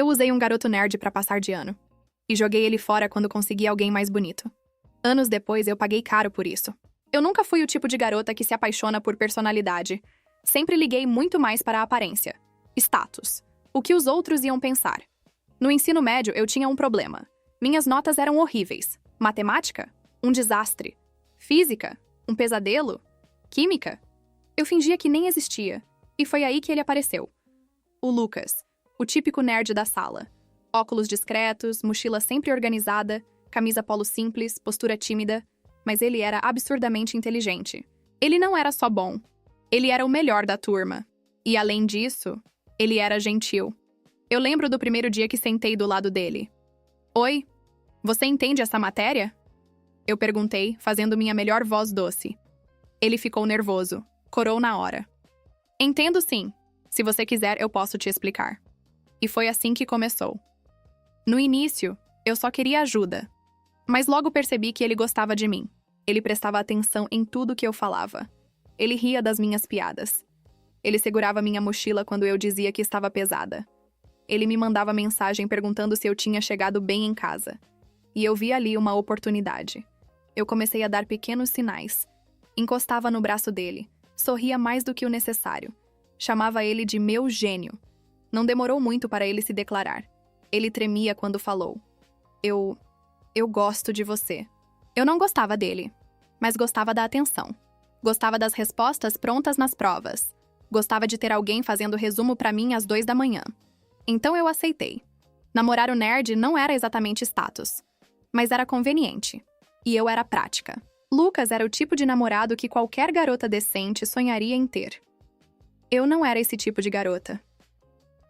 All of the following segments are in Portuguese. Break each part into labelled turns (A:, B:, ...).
A: Eu usei um garoto nerd pra passar de ano. E joguei ele fora quando consegui alguém mais bonito. Anos depois, eu paguei caro por isso. Eu nunca fui o tipo de garota que se apaixona por personalidade. Sempre liguei muito mais para a aparência. Status. O que os outros iam pensar. No ensino médio, eu tinha um problema. Minhas notas eram horríveis. Matemática? Um desastre. Física? Um pesadelo. Química? Eu fingia que nem existia. E foi aí que ele apareceu. O Lucas. O típico nerd da sala. Óculos discretos, mochila sempre organizada, camisa polo simples, postura tímida. Mas ele era absurdamente inteligente. Ele não era só bom. Ele era o melhor da turma. E além disso, ele era gentil. Eu lembro do primeiro dia que sentei do lado dele. Oi, você entende essa matéria? Eu perguntei, fazendo minha melhor voz doce. Ele ficou nervoso, corou na hora. Entendo sim. Se você quiser, eu posso te explicar. E foi assim que começou. No início, eu só queria ajuda. Mas logo percebi que ele gostava de mim. Ele prestava atenção em tudo que eu falava. Ele ria das minhas piadas. Ele segurava minha mochila quando eu dizia que estava pesada. Ele me mandava mensagem perguntando se eu tinha chegado bem em casa. E eu vi ali uma oportunidade. Eu comecei a dar pequenos sinais. Encostava no braço dele. Sorria mais do que o necessário. Chamava ele de meu gênio. Não demorou muito para ele se declarar. Ele tremia quando falou. Eu gosto de você. Eu não gostava dele, mas gostava da atenção. Gostava das respostas prontas nas provas. Gostava de ter alguém fazendo resumo pra mim às 2 da manhã. Então eu aceitei. Namorar o nerd não era exatamente status, mas era conveniente. E eu era prática. Lucas era o tipo de namorado que qualquer garota decente sonharia em ter. Eu não era esse tipo de garota.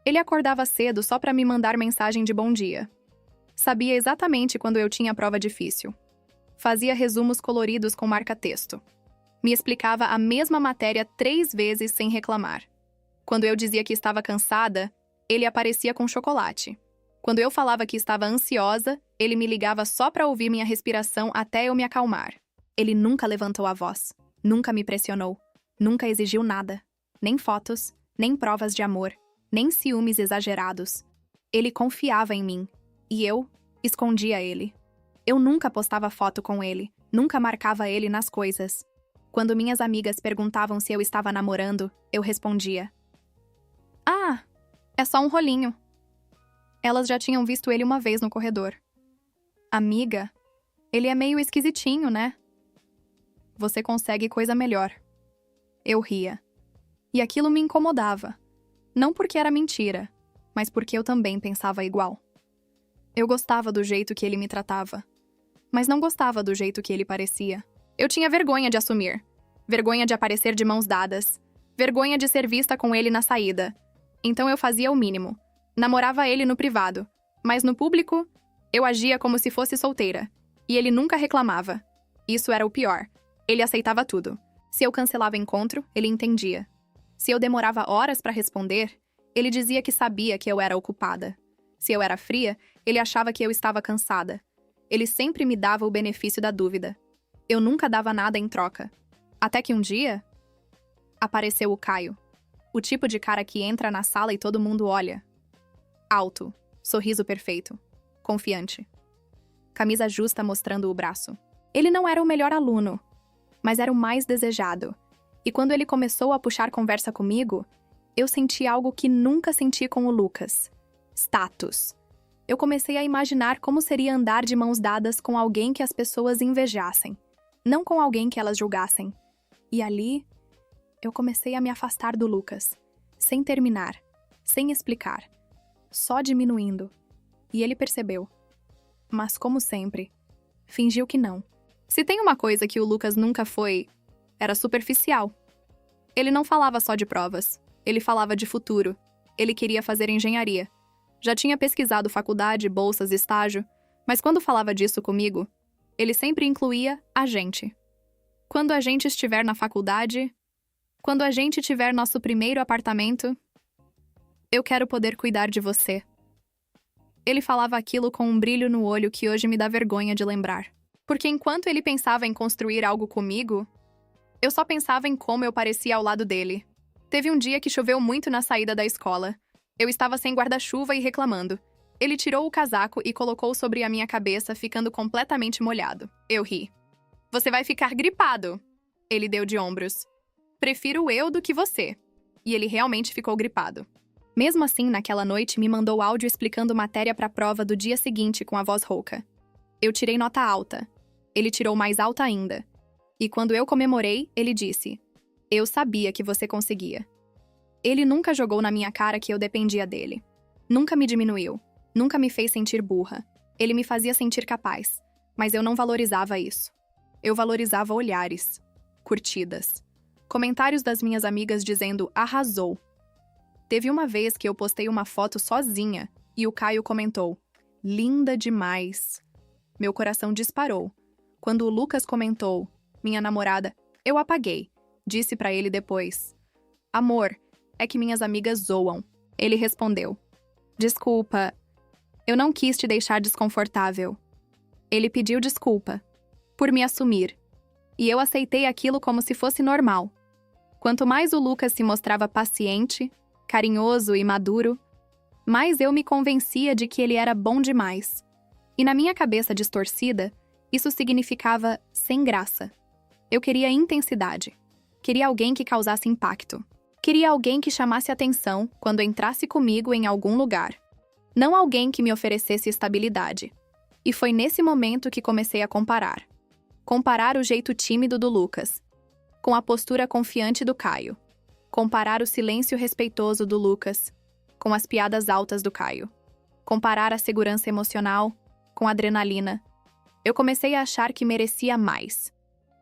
A: Ele acordava cedo só pra me mandar mensagem de bom dia. Sabia exatamente quando eu tinha prova difícil. Fazia resumos coloridos com marca-texto. Me explicava a mesma matéria 3 vezes sem reclamar. Quando eu dizia que estava cansada, ele aparecia com chocolate. Quando eu falava que estava ansiosa, ele me ligava só para ouvir minha respiração até eu me acalmar. Ele nunca levantou a voz, nunca me pressionou, nunca exigiu nada. Nem fotos, nem provas de amor, nem ciúmes exagerados. Ele confiava em mim, e eu escondia ele. Eu nunca postava foto com ele, nunca marcava ele nas coisas. Quando minhas amigas perguntavam se eu estava namorando, eu respondia: "Ah, é só um rolinho." Elas já tinham visto ele uma vez no corredor. "Amiga, ele é meio esquisitinho, né? Você consegue coisa melhor." Eu ria. E aquilo me incomodava. Não porque era mentira, mas porque eu também pensava igual. Eu gostava do jeito que ele me tratava, mas não gostava do jeito que ele parecia. Eu tinha vergonha de assumir. Vergonha de aparecer de mãos dadas. Vergonha de ser vista com ele na saída. Então eu fazia o mínimo. Namorava ele no privado, mas no público, eu agia como se fosse solteira. E ele nunca reclamava. Isso era o pior. Ele aceitava tudo. Se eu cancelava encontro, ele entendia. Se eu demorava horas para responder, ele dizia que sabia que eu era ocupada. Se eu era fria, ele achava que eu estava cansada. Ele sempre me dava o benefício da dúvida. Eu nunca dava nada em troca. Até que um dia, apareceu o Caio. O tipo de cara que entra na sala e todo mundo olha. Alto, sorriso perfeito, confiante. Camisa justa mostrando o braço. Ele não era o melhor aluno, mas era o mais desejado. E quando ele começou a puxar conversa comigo, eu senti algo que nunca senti com o Lucas. Status. Eu comecei a imaginar como seria andar de mãos dadas com alguém que as pessoas invejassem, não com alguém que elas julgassem. E ali, eu comecei a me afastar do Lucas, sem terminar, sem explicar, só diminuindo. E ele percebeu. Mas, como sempre, fingiu que não. Se tem uma coisa que o Lucas nunca foi, era superficial. Ele não falava só de provas, ele falava de futuro. Ele queria fazer engenharia. Já tinha pesquisado faculdade, bolsas, estágio, mas quando falava disso comigo, ele sempre incluía a gente. Quando a gente estiver na faculdade, quando a gente tiver nosso primeiro apartamento, eu quero poder cuidar de você. Ele falava aquilo com um brilho no olho que hoje me dá vergonha de lembrar. Porque enquanto ele pensava em construir algo comigo, eu só pensava em como eu parecia ao lado dele. Teve um dia que choveu muito na saída da escola. Eu estava sem guarda-chuva e reclamando. Ele tirou o casaco e colocou sobre a minha cabeça, ficando completamente molhado. Eu ri. Você vai ficar gripado. Ele deu de ombros. Prefiro eu do que você. E ele realmente ficou gripado. Mesmo assim, naquela noite, me mandou áudio explicando matéria para a prova do dia seguinte com a voz rouca. Eu tirei nota alta. Ele tirou mais alta ainda. E quando eu comemorei, ele disse: Eu sabia que você conseguia. Ele nunca jogou na minha cara que eu dependia dele. Nunca me diminuiu. Nunca me fez sentir burra. Ele me fazia sentir capaz. Mas eu não valorizava isso. Eu valorizava olhares, curtidas, comentários das minhas amigas dizendo arrasou. Teve uma vez que eu postei uma foto sozinha e o Caio comentou: linda demais. Meu coração disparou. Quando o Lucas comentou: minha namorada, eu apaguei. Disse pra ele depois: amor, é que minhas amigas zoam. Ele respondeu: desculpa, eu não quis te deixar desconfortável. Ele pediu desculpa por me assumir. E eu aceitei aquilo como se fosse normal. Quanto mais o Lucas se mostrava paciente, carinhoso e maduro, mais eu me convencia de que ele era bom demais. E na minha cabeça distorcida, isso significava sem graça. Eu queria intensidade. Queria alguém que causasse impacto. Queria alguém que chamasse atenção quando entrasse comigo em algum lugar. Não alguém que me oferecesse estabilidade. E foi nesse momento que comecei a comparar. Comparar o jeito tímido do Lucas com a postura confiante do Caio. Comparar o silêncio respeitoso do Lucas com as piadas altas do Caio. Comparar a segurança emocional com a adrenalina. Eu comecei a achar que merecia mais,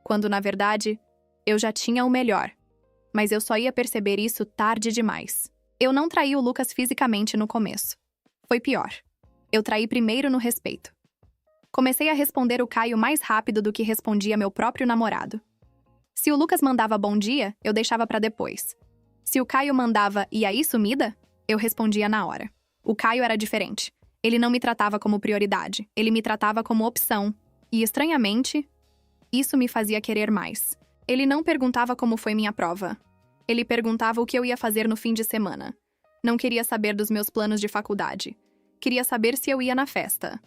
A: quando, na verdade, eu já tinha o melhor. Mas eu só ia perceber isso tarde demais. Eu não traí o Lucas fisicamente no começo. Foi pior. Eu traí primeiro no respeito. Comecei a responder o Caio mais rápido do que respondia meu próprio namorado. Se o Lucas mandava bom dia, eu deixava pra depois. Se o Caio mandava e aí sumida, eu respondia na hora. O Caio era diferente. Ele não me tratava como prioridade, ele me tratava como opção. E, estranhamente, isso me fazia querer mais. Ele não perguntava como foi minha prova. Ele perguntava o que eu ia fazer no fim de semana. Não queria saber dos meus planos de faculdade. Queria saber se eu ia na festa.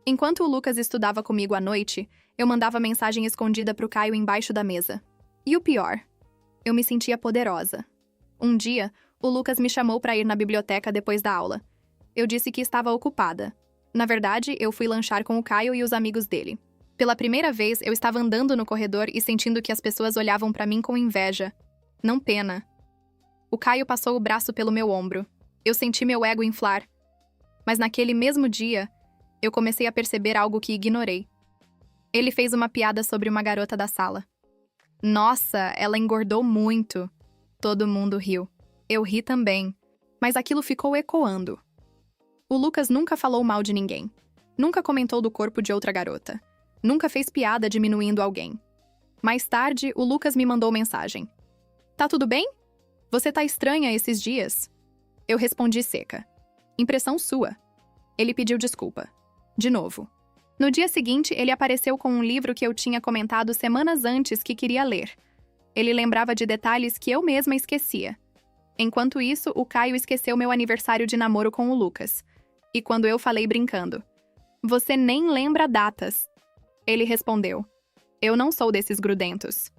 A: Enquanto o Lucas estudava comigo à noite, eu mandava mensagem escondida pro Caio embaixo da mesa. E o pior, eu me sentia poderosa. Um dia, o Lucas me chamou para ir na biblioteca depois da aula. Eu disse que estava ocupada. Na verdade, eu fui lanchar com o Caio e os amigos dele. Pela primeira vez, eu estava andando no corredor e sentindo que as pessoas olhavam para mim com inveja. Não pena. O Caio passou o braço pelo meu ombro. Eu senti meu ego inflar. Mas naquele mesmo dia, eu comecei a perceber algo que ignorei. Ele fez uma piada sobre uma garota da sala. Nossa, ela engordou muito. Todo mundo riu. Eu ri também. Mas aquilo ficou ecoando. O Lucas nunca falou mal de ninguém. Nunca comentou do corpo de outra garota. Nunca fez piada diminuindo alguém. Mais tarde, o Lucas me mandou mensagem. Tá tudo bem? Você tá estranha esses dias? Eu respondi seca. Impressão sua. Ele pediu desculpa. De novo. No dia seguinte, ele apareceu com um livro que eu tinha comentado semanas antes que queria ler. Ele lembrava de detalhes que eu mesma esquecia. Enquanto isso, o Caio esqueceu meu aniversário de namoro com o Lucas. E quando eu falei brincando: você nem lembra datas. Ele respondeu: eu não sou desses grudentos.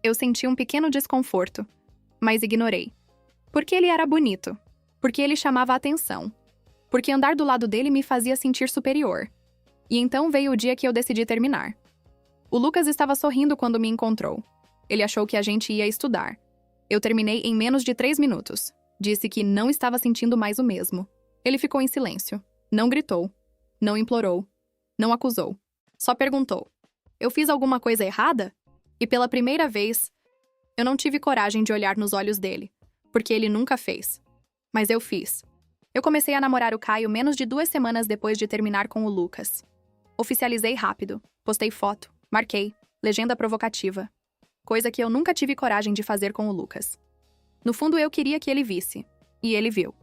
A: Eu senti um pequeno desconforto, mas ignorei. Porque ele era bonito. Porque ele chamava a atenção. Porque andar do lado dele me fazia sentir superior. E então veio o dia que eu decidi terminar. O Lucas estava sorrindo quando me encontrou. Ele achou que a gente ia estudar. Eu terminei em menos de 3 minutos. Disse que não estava sentindo mais o mesmo. Ele ficou em silêncio. Não gritou. Não implorou. Não acusou. Só perguntou: eu fiz alguma coisa errada? E pela primeira vez, eu não tive coragem de olhar nos olhos dele, porque ele nunca fez. Mas eu fiz. Eu comecei a namorar o Caio menos de 2 semanas depois de terminar com o Lucas. Oficializei rápido, postei foto, marquei, legenda provocativa. Coisa que eu nunca tive coragem de fazer com o Lucas. No fundo, eu queria que ele visse. E ele viu.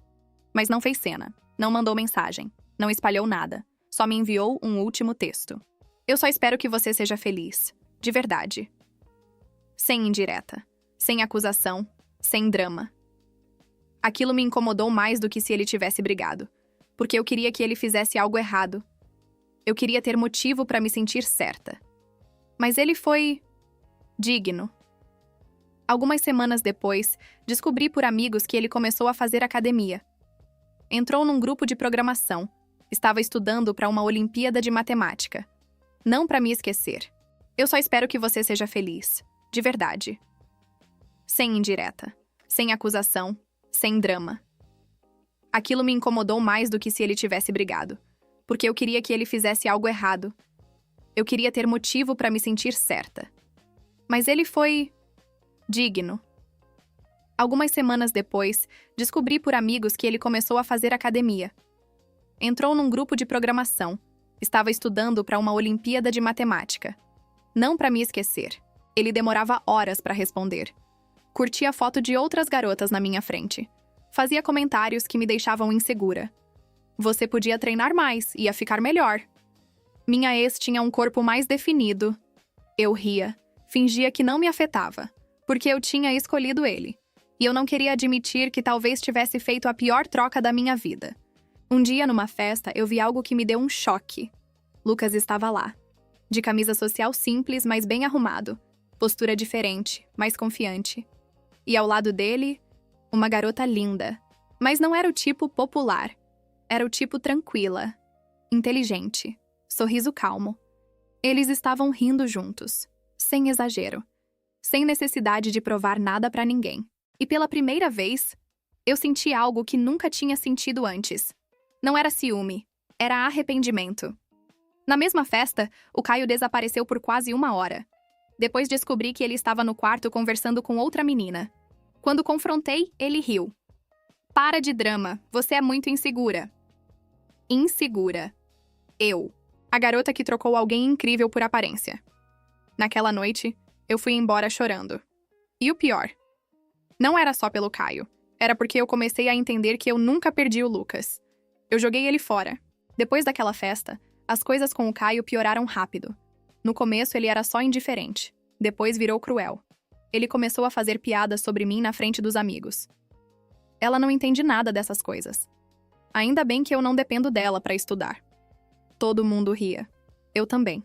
A: Mas não fez cena, não mandou mensagem, não espalhou nada. Só me enviou um último texto. Eu só espero que você seja feliz. De verdade. Sem indireta. Sem acusação. Sem drama. Aquilo me incomodou mais do que se ele tivesse brigado, porque eu queria que ele fizesse algo errado. Eu queria ter motivo para me sentir certa. Mas ele foi digno. Algumas semanas depois, descobri por amigos que ele começou a fazer academia. Entrou num grupo de programação. Estava estudando para uma Olimpíada de Matemática. Não para me esquecer. Eu só espero que você seja feliz. De verdade. Sem indireta. Sem acusação. Sem drama. Aquilo me incomodou mais do que se ele tivesse brigado, porque eu queria que ele fizesse algo errado. Eu queria ter motivo para me sentir certa. Mas ele foi digno. Algumas semanas depois, descobri por amigos que ele começou a fazer academia. Entrou num grupo de programação. Estava estudando para uma Olimpíada de Matemática. Não para me esquecer. Ele demorava horas para responder. Curtia a foto de outras garotas na minha frente. Fazia comentários que me deixavam insegura. Você podia treinar mais, ia ficar melhor. Minha ex tinha um corpo mais definido. Eu ria, fingia que não me afetava, porque eu tinha escolhido ele. E eu não queria admitir que talvez tivesse feito a pior troca da minha vida. Um dia, numa festa, eu vi algo que me deu um choque. Lucas estava lá. De camisa social simples, mas bem arrumado. Postura diferente, mais confiante. E ao lado dele, uma garota linda. Mas não era o tipo popular. Era o tipo tranquila, inteligente, sorriso calmo. Eles estavam rindo juntos, sem exagero, sem necessidade de provar nada pra ninguém. E pela primeira vez, eu senti algo que nunca tinha sentido antes. Não era ciúme, era arrependimento. Na mesma festa, o Caio desapareceu por quase 1 hora. Depois descobri que ele estava no quarto conversando com outra menina. Quando confrontei, ele riu. Para de drama, você é muito insegura. Insegura. Eu. A garota que trocou alguém incrível por aparência. Naquela noite, eu fui embora chorando. E o pior, não era só pelo Caio. Era porque eu comecei a entender que eu nunca perdi o Lucas. Eu joguei ele fora. Depois daquela festa, as coisas com o Caio pioraram rápido. No começo, ele era só indiferente. Depois virou cruel. Ele começou a fazer piadas sobre mim na frente dos amigos. Ela não entende nada dessas coisas. Ainda bem que eu não dependo dela para estudar. Todo mundo ria. Eu também.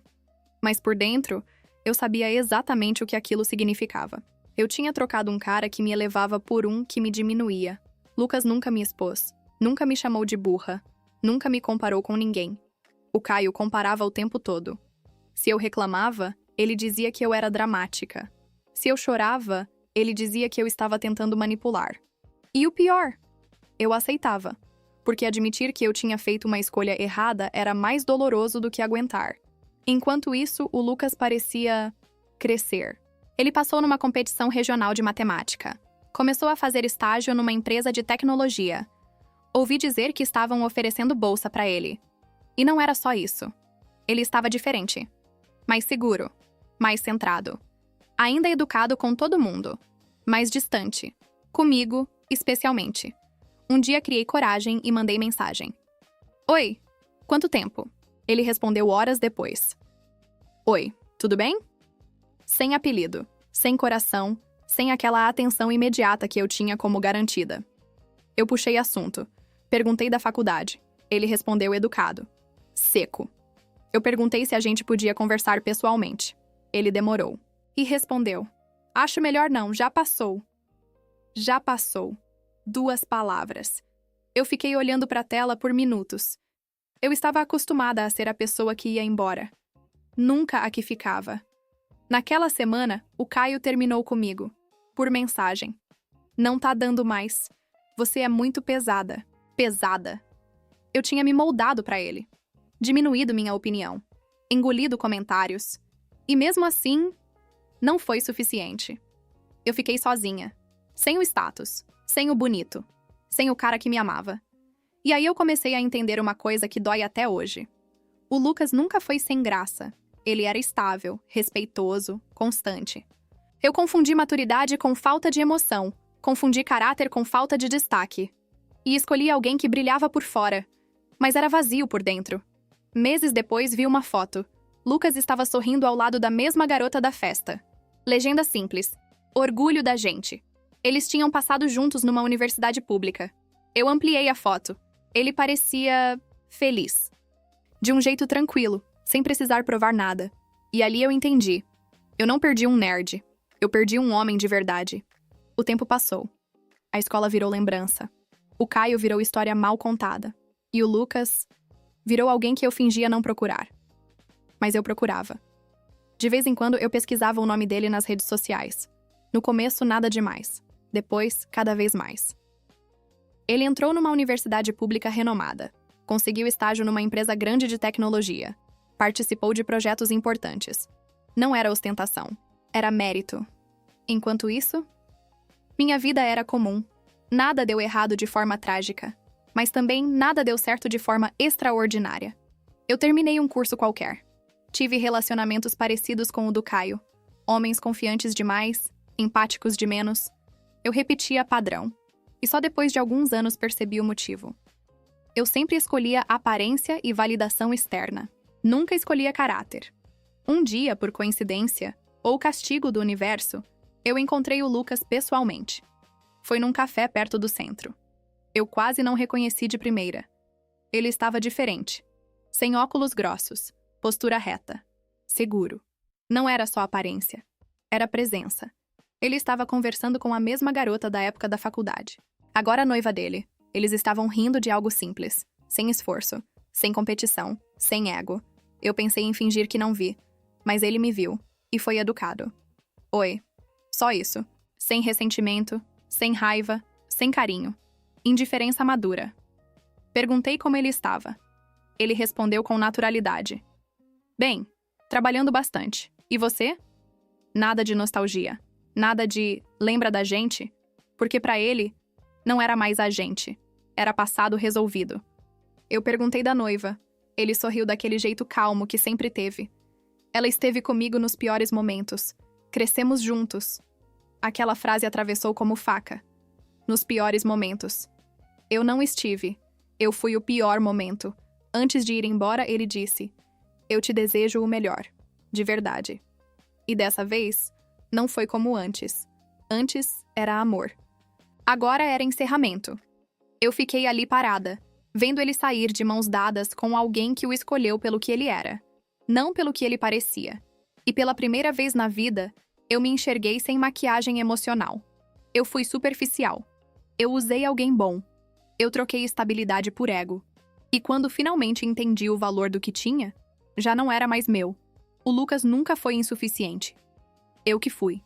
A: Mas por dentro, eu sabia exatamente o que aquilo significava. Eu tinha trocado um cara que me elevava por um que me diminuía. Lucas nunca me expôs. Nunca me chamou de burra. Nunca me comparou com ninguém. O Caio comparava o tempo todo. Se eu reclamava, ele dizia que eu era dramática. Se eu chorava, ele dizia que eu estava tentando manipular. E o pior, eu aceitava. Porque admitir que eu tinha feito uma escolha errada era mais doloroso do que aguentar. Enquanto isso, o Lucas parecia crescer. Ele passou numa competição regional de matemática. Começou a fazer estágio numa empresa de tecnologia. Ouvi dizer que estavam oferecendo bolsa para ele. E não era só isso. Ele estava diferente. Mais seguro. Mais centrado. Ainda educado com todo mundo. Mais distante. Comigo, especialmente. Um dia criei coragem e mandei mensagem. Oi, quanto tempo? Ele respondeu horas depois. Oi, tudo bem? Sem apelido, sem coração, sem aquela atenção imediata que eu tinha como garantida. Eu puxei assunto. Perguntei da faculdade. Ele respondeu educado. Seco. Eu perguntei se a gente podia conversar pessoalmente. Ele demorou. E respondeu. Acho melhor não, já passou. Já passou. 2 palavras. Eu fiquei olhando para a tela por minutos. Eu estava acostumada a ser a pessoa que ia embora. Nunca a que ficava. Naquela semana, o Caio terminou comigo. Por mensagem. Não tá dando mais. Você é muito pesada. Pesada. Eu tinha me moldado para ele. Diminuído minha opinião. Engolido comentários. E mesmo assim, não foi suficiente. Eu fiquei sozinha. Sem o status. Sem o bonito. Sem o cara que me amava. E aí eu comecei a entender uma coisa que dói até hoje. O Lucas nunca foi sem graça. Ele era estável, respeitoso, constante. Eu confundi maturidade com falta de emoção. Confundi caráter com falta de destaque. E escolhi alguém que brilhava por fora, mas era vazio por dentro. Meses depois vi uma foto. Lucas estava sorrindo ao lado da mesma garota da festa. Legenda simples. Orgulho da gente. Eles tinham passado juntos numa universidade pública. Eu ampliei a foto. Ele parecia feliz. De um jeito tranquilo, sem precisar provar nada. E ali eu entendi. Eu não perdi um nerd. Eu perdi um homem de verdade. O tempo passou. A escola virou lembrança. O Caio virou história mal contada. E o Lucas virou alguém que eu fingia não procurar. Mas eu procurava. De vez em quando eu pesquisava o nome dele nas redes sociais. No começo, nada demais. Depois, cada vez mais. Ele entrou numa universidade pública renomada. Conseguiu estágio numa empresa grande de tecnologia. Participou de projetos importantes. Não era ostentação. Era mérito. Enquanto isso, minha vida era comum. Nada deu errado de forma trágica. Mas também nada deu certo de forma extraordinária. Eu terminei um curso qualquer. Tive relacionamentos parecidos com o do Caio. Homens confiantes demais, empáticos de menos. Eu repetia padrão. E só depois de alguns anos percebi o motivo. Eu sempre escolhia aparência e validação externa. Nunca escolhia caráter. Um dia, por coincidência, ou castigo do universo, eu encontrei o Lucas pessoalmente. Foi num café perto do centro. Eu quase não reconheci de primeira. Ele estava diferente. Sem óculos grossos, postura reta, seguro. Não era só aparência. Era presença. Ele estava conversando com a mesma garota da época da faculdade. Agora a noiva dele. Eles estavam rindo de algo simples, sem esforço, sem competição, sem ego. Eu pensei em fingir que não vi, mas ele me viu e foi educado. Oi. Só isso. Sem ressentimento, sem raiva, sem carinho. Indiferença madura. Perguntei como ele estava. Ele respondeu com naturalidade. Bem, trabalhando bastante. E você? Nada de nostalgia. Nada de lembra da gente? Porque pra ele, não era mais a gente. Era passado resolvido. Eu perguntei da noiva. Ele sorriu daquele jeito calmo que sempre teve. Ela esteve comigo nos piores momentos. Crescemos juntos. Aquela frase atravessou como faca. Nos piores momentos. Eu não estive. Eu fui o pior momento. Antes de ir embora, ele disse: eu te desejo o melhor. De verdade. E dessa vez, não foi como antes. Antes era amor. Agora era encerramento. Eu fiquei ali parada, vendo ele sair de mãos dadas com alguém que o escolheu pelo que ele era, não pelo que ele parecia. E pela primeira vez na vida, eu me enxerguei sem maquiagem emocional. Eu fui superficial. Eu usei alguém bom. Eu troquei estabilidade por ego. E quando finalmente entendi o valor do que tinha, já não era mais meu. O Lucas nunca foi insuficiente. Eu que fui.